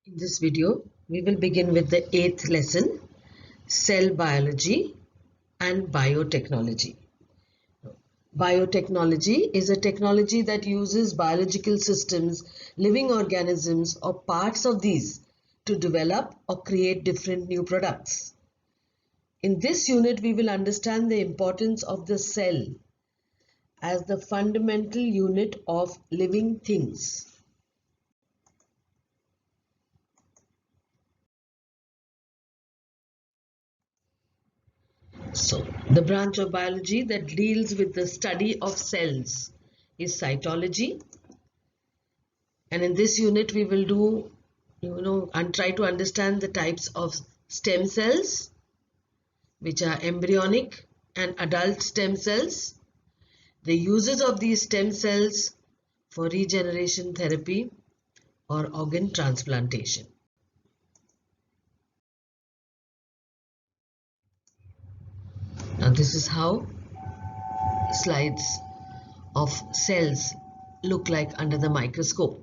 In this video, we will begin with the 8th lesson, Cell Biology and Biotechnology. Biotechnology is a technology that uses biological systems, living organisms, or parts of these to develop or create different new products. In this unit, we will understand the importance of the cell as the fundamental unit of living things. So, the branch of biology that deals with the study of cells is cytology. And in this unit, we will do, and try to understand the types of stem cells, which are embryonic and adult stem cells, the uses of these stem cells for regeneration therapy or organ transplantation. Now, this is how slides of cells look like under the microscope.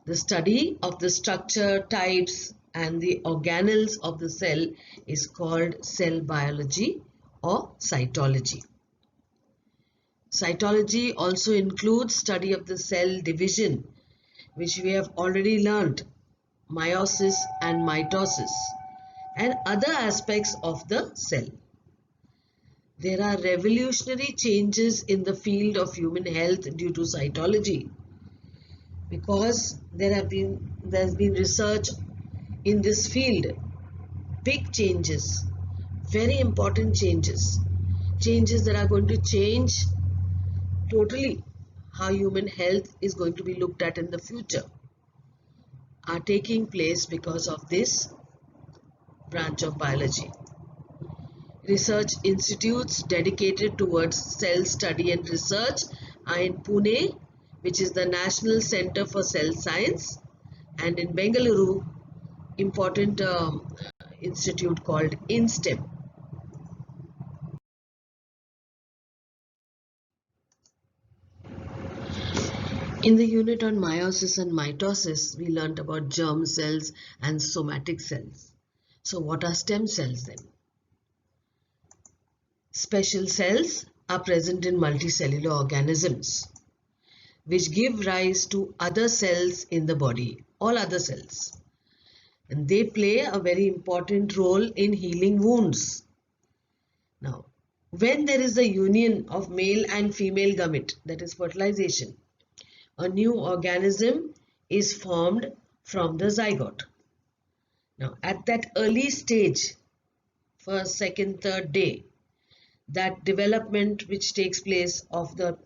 The study of the structure, types, and the organelles of the cell is called cell biology or cytology. Cytology also includes study of the cell division, which we have already learned, meiosis and mitosis, and other aspects of the cell. There are revolutionary changes in the field of human health due to cytology, because there's been research in this field, big changes, very important changes that are going to change totally how human health is going to be looked at in the future, are taking place because of this branch of biology. Research institutes dedicated towards cell study and research are in Pune, which is the National Center for Cell Science, and in Bengaluru, important institute called INSTEM. In the unit on meiosis and mitosis, we learned about germ cells and somatic cells. So what are stem cells then? Special cells are present in multicellular organisms, which give rise to other cells in the body, all other cells. And they play a very important role in healing wounds. Now, when there is a union of male and female gamete, that is fertilization, a new organism is formed from the zygote. Now, at that early stage, first, second, third day, that development which takes place of the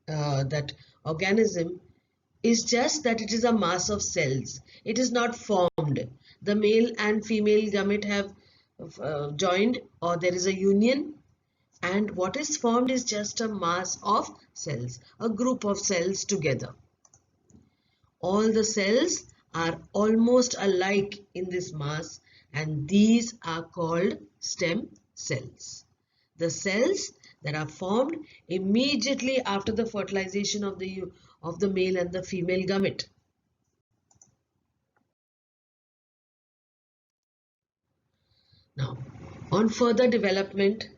that organism is just that it is a mass of cells. It is not formed. The male and female gamete have joined, or there is a union, and what is formed is just a mass of cells, a group of cells together. All the cells are almost alike in this mass, and these are called stem cells. The cells that are formed immediately after the fertilization of the male and the female gamete. Now, on further development,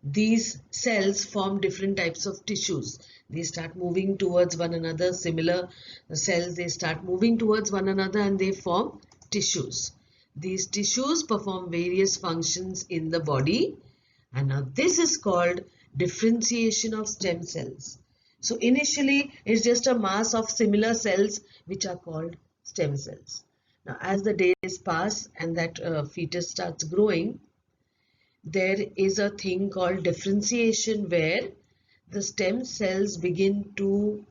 these cells form different types of tissues. They start moving towards one another. Similar cells, they start moving towards one another and they form tissues. These tissues perform various functions in the body, and now this is called differentiation of stem cells. So initially it's just a mass of similar cells which are called stem cells. Now as the days pass and that fetus starts growing, there is a thing called differentiation, where the stem cells begin to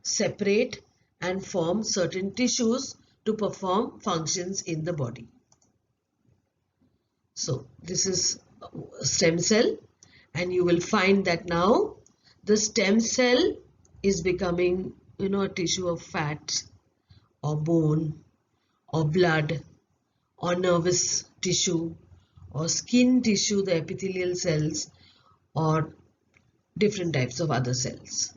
separate and form certain tissues to perform functions in the body. So this is a stem cell, and you will find that now the stem cell is becoming a tissue of fat or bone or blood or nervous tissue or skin tissue, the epithelial cells, or different types of other cells.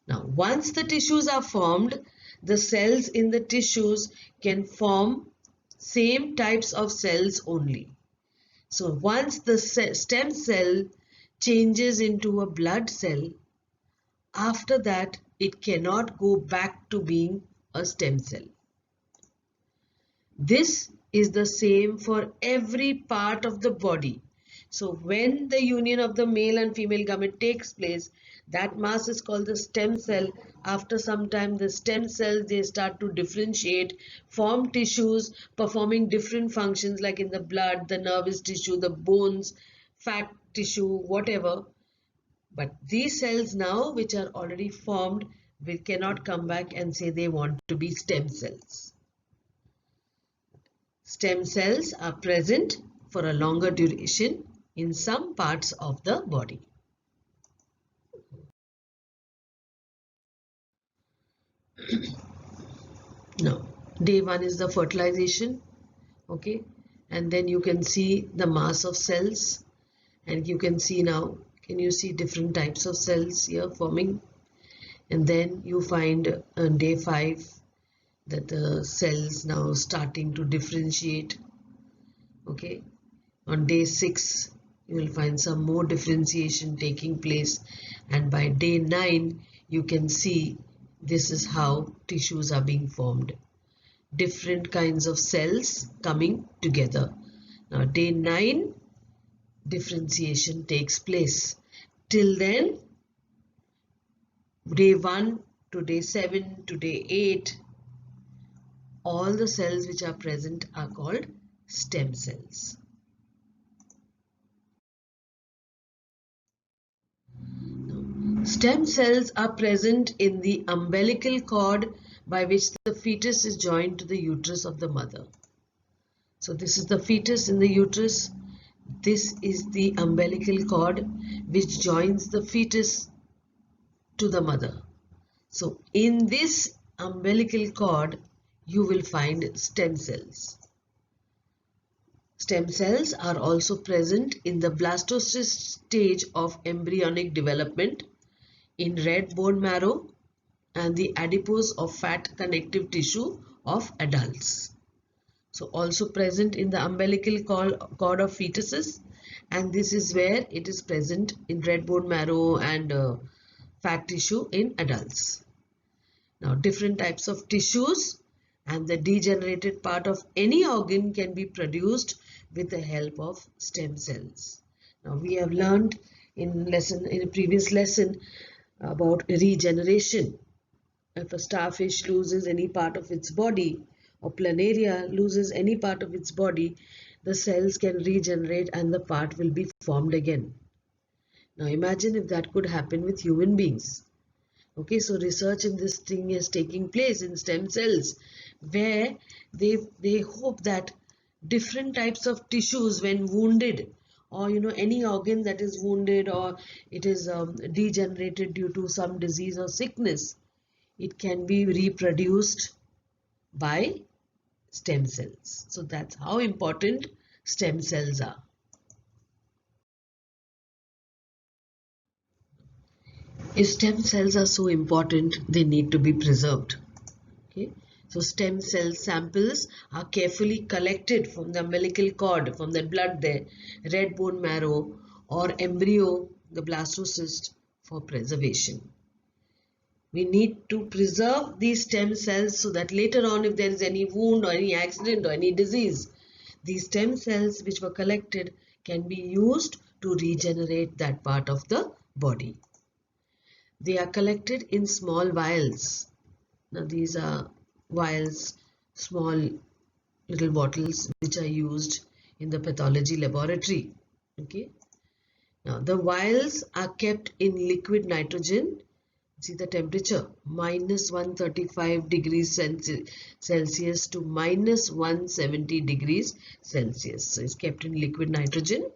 Now, once the tissues are formed, the cells in the tissues can form same types of cells only. So once the stem cell changes into a blood cell, after that it cannot go back to being a stem cell. This is the same for every part of the body. So when the union of the male and female gamete takes place, that mass is called the stem cell. After some time, the stem cells, they start to differentiate, form tissues performing different functions, like in the blood, the nervous tissue, the bones, fat tissue, whatever. But these cells now, which are already formed, we cannot come back and say they want to be stem cells. Stem cells are present for a longer duration in some parts of the body. Now, day 1 is the fertilization, okay, and then you can see the mass of cells, and you can see now, can you see different types of cells here forming? And then you find on day 5 that the cells now starting to differentiate, okay. On day 6 you will find some more differentiation taking place, and by day 9 you can see this is how tissues are being formed. Different kinds of cells coming together. Now day 9 differentiation takes place. Till then, day 1 to day 7 to day 8, all the cells which are present are called stem cells. Stem cells are present in the umbilical cord by which the fetus is joined to the uterus of the mother. So this is the fetus in the uterus. This is the umbilical cord which joins the fetus to the mother. So in this umbilical cord you will find stem cells. Stem cells are also present in the blastocyst stage of embryonic development, in red bone marrow, and the adipose or fat connective tissue of adults. So also present in the umbilical cord of fetuses, and this is where it is present in red bone marrow and fat tissue in adults. Now different types of tissues and the degenerated part of any organ can be produced with the help of stem cells. Now we have learned in a previous lesson about regeneration. If a starfish loses any part of its body, or planaria loses any part of its body, the cells can regenerate and the part will be formed again. Now imagine if that could happen with human beings. Okay, so research in this thing is taking place in stem cells, where they hope that different types of tissues, when wounded, or any organ that is wounded or it is degenerated due to some disease or sickness, it can be reproduced by stem cells. So that's how important stem cells are. If stem cells are so important, they need to be preserved. Okay, so stem cell samples are carefully collected from the umbilical cord, from the blood there, red bone marrow, or embryo, the blastocyst, for preservation. We need to preserve these stem cells so that later on, if there is any wound or any accident or any disease, these stem cells which were collected can be used to regenerate that part of the body. They are collected in small vials. Now these are vials, small little bottles which are used in the pathology laboratory. Okay. Now the vials are kept in liquid nitrogen. See the temperature, minus 135 degrees Celsius to minus 170 degrees Celsius. So it's kept in liquid nitrogen.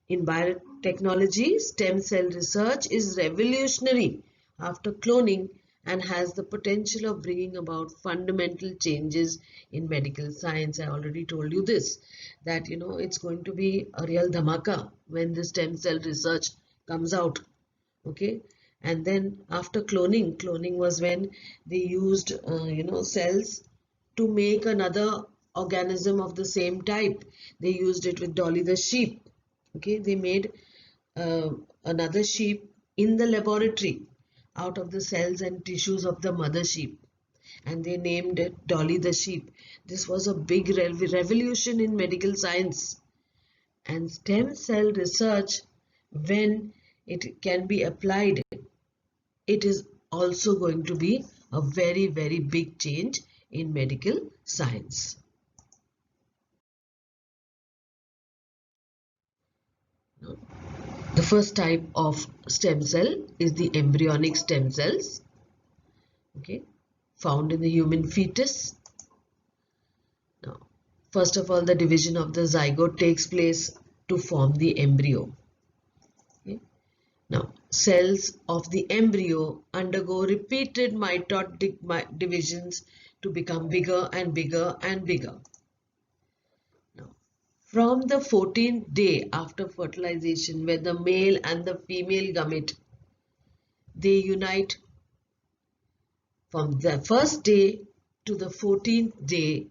In biotechnology, stem cell research is revolutionary after cloning and has the potential of bringing about fundamental changes in medical science. I already told you this, that it's going to be a real dhamaka when the stem cell research comes out. Okay, And then after cloning was when they used cells to make another organism of the same type. They used it with Dolly the sheep. Okay, they made uh, another sheep in the laboratory out of the cells and tissues of the mother sheep, and they named it Dolly the sheep. This was a big revolution in medical science. And stem cell research, when it can be applied, it is also going to be a very, very big change in medical science. The first type of stem cell is the embryonic stem cells, okay, found in the human fetus. Now, first of all, the division of the zygote takes place to form the embryo. Okay. Now, cells of the embryo undergo repeated mitotic divisions to become bigger and bigger and bigger. Now, from the 14th day after fertilization, when the male and the female gamete, they unite, from the first day to the 14th day,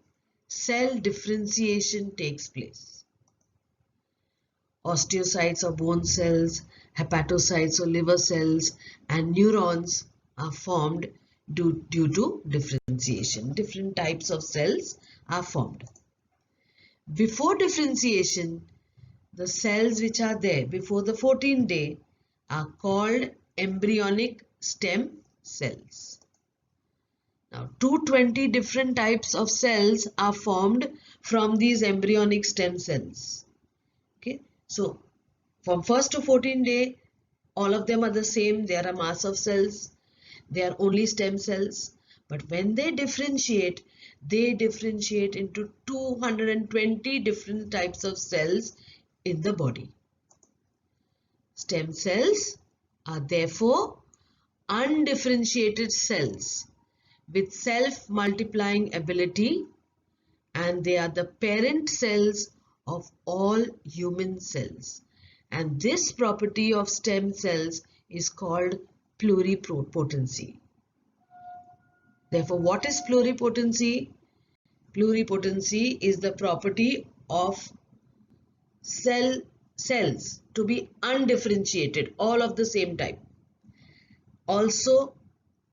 cell differentiation takes place. Osteocytes or bone cells, hepatocytes or liver cells, and neurons are formed due to differentiation. Different types of cells are formed. Before differentiation, the cells which are there before the 14th day are called embryonic stem cells. Now, 220 different types of cells are formed from these embryonic stem cells. Okay, so from 1st to 14th day, all of them are the same. They are a mass of cells. They are only stem cells. But when they differentiate into 220 different types of cells in the body. Stem cells are therefore undifferentiated cells with self-multiplying ability, and they are the parent cells of all human cells. And this property of stem cells is called pluripotency. Therefore, what is pluripotency? Pluripotency is the property of cells to be undifferentiated, all of the same type. Also,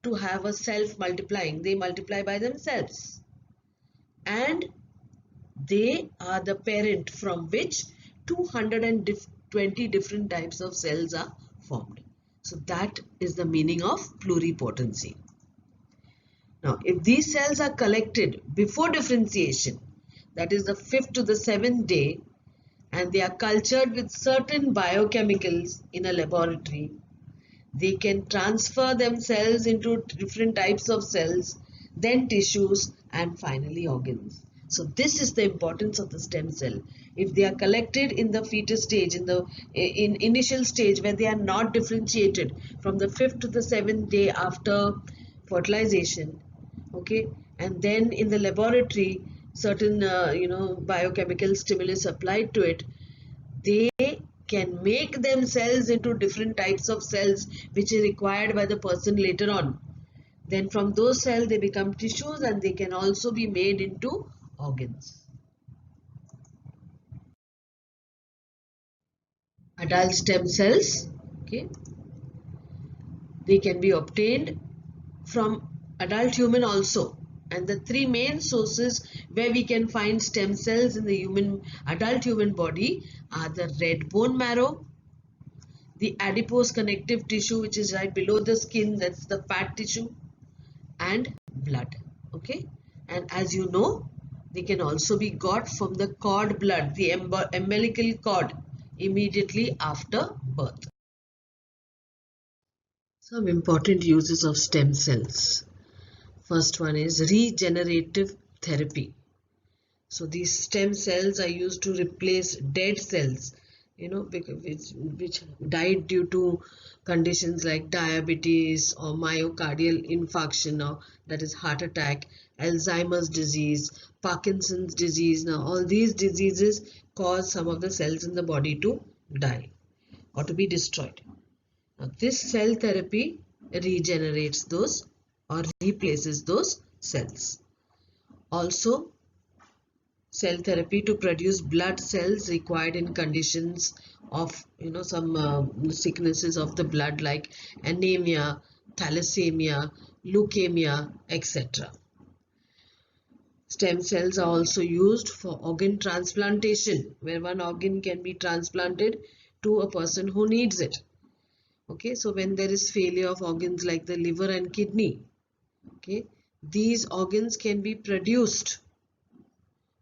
to have a self-multiplying, they multiply by themselves. And they are the parent from which 220 different types of cells are formed. So that is the meaning of pluripotency. Now, if these cells are collected before differentiation, that is the 5th to the 7th day, and they are cultured with certain biochemicals in a laboratory, they can transfer themselves into different types of cells, then tissues, and finally organs. So this is the importance of the stem cell. If they are collected in the fetus stage, in initial stage where they are not differentiated from the 5th to the 7th day after fertilization, okay, and then in the laboratory certain biochemical stimulus applied to it, they can make themselves into different types of cells which is required by the person later on. Then from those cells they become tissues, and they can also be made into organs. Adult stem cells, okay, they can be obtained from adult human also. And the three main sources where we can find stem cells in the adult human body are the red bone marrow, the adipose connective tissue, which is right below the skin, that's the fat tissue, and blood. Okay, and as you know, they can also be got from the cord blood, the umbilical cord, immediately after birth. Some important uses of stem cells. First one is regenerative therapy. So these stem cells are used to replace dead cells, which died due to conditions like diabetes or myocardial infarction, or that is heart attack, Alzheimer's disease, Parkinson's disease. Now all these diseases cause some of the cells in the body to die or to be destroyed. Now, this cell therapy regenerates those or replaces those cells. Also, cell therapy to produce blood cells required in conditions of some sicknesses of the blood like anemia, thalassemia, leukemia, etc. Stem cells are also used for organ transplantation, where one organ can be transplanted to a person who needs it. Okay, so when there is failure of organs like the liver and kidney, okay, these organs can be produced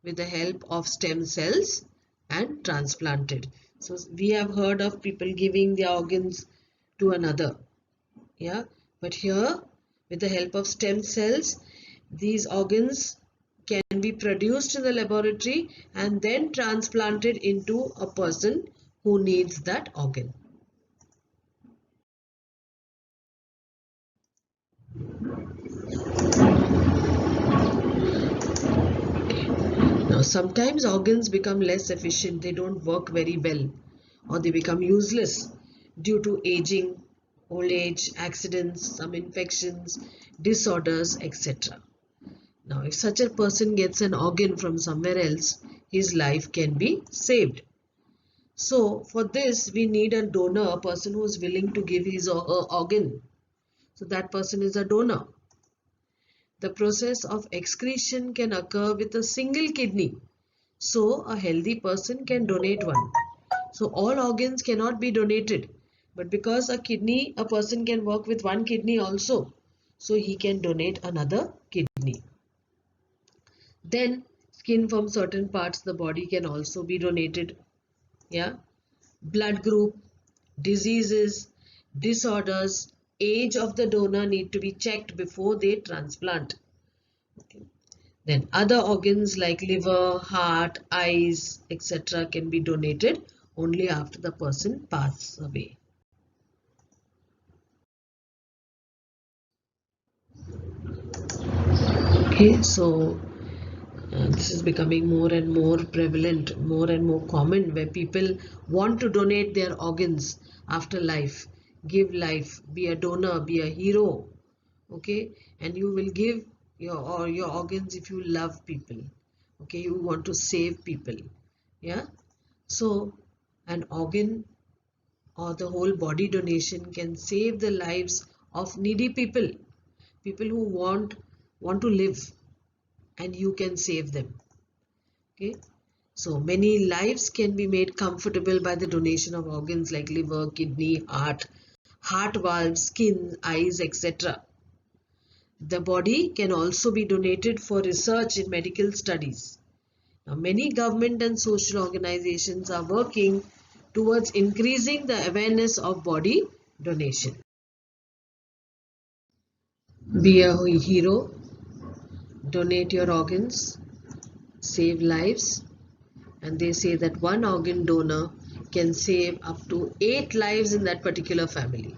with the help of stem cells and transplanted. So we have heard of people giving their organs to another, yeah, but here with the help of stem cells, these organs can be produced in the laboratory and then transplanted into a person who needs that organ. Now, sometimes organs become less efficient, they don't work very well, or they become useless due to aging, old age, accidents, some infections, disorders, etc. Now, if such a person gets an organ from somewhere else, his life can be saved. So, for this, we need a donor, a person who is willing to give his or her organ. So, that person is a donor. The process of excretion can occur with a single kidney. So, a healthy person can donate one. So, all organs cannot be donated. But because a person can work with one kidney also. So, he can donate another kidney. Then, skin from certain parts of the body can also be donated. Yeah. Blood group, diseases, disorders, age of the donor need to be checked before they transplant. Okay. Then other organs like liver, heart, eyes, etc. can be donated only after the person passes away. Okay, so this is becoming more and more prevalent, more and more common, where people want to donate their organs after life, give life, be a donor, be a hero. Okay, and you will give your organs if you love people. Okay, you want to save people. Yeah, so an organ or the whole body donation can save the lives of needy people, people who want to live, and you can save them. Okay, so many lives can be made comfortable by the donation of organs like liver, kidney, heart valves, skin, eyes, etc. The body can also be donated for research in medical studies. Now, many government and social organizations are working towards increasing the awareness of body donation. Be a hero, donate your organs, save lives, and they say that one organ donor can save up to 8 lives in that particular family.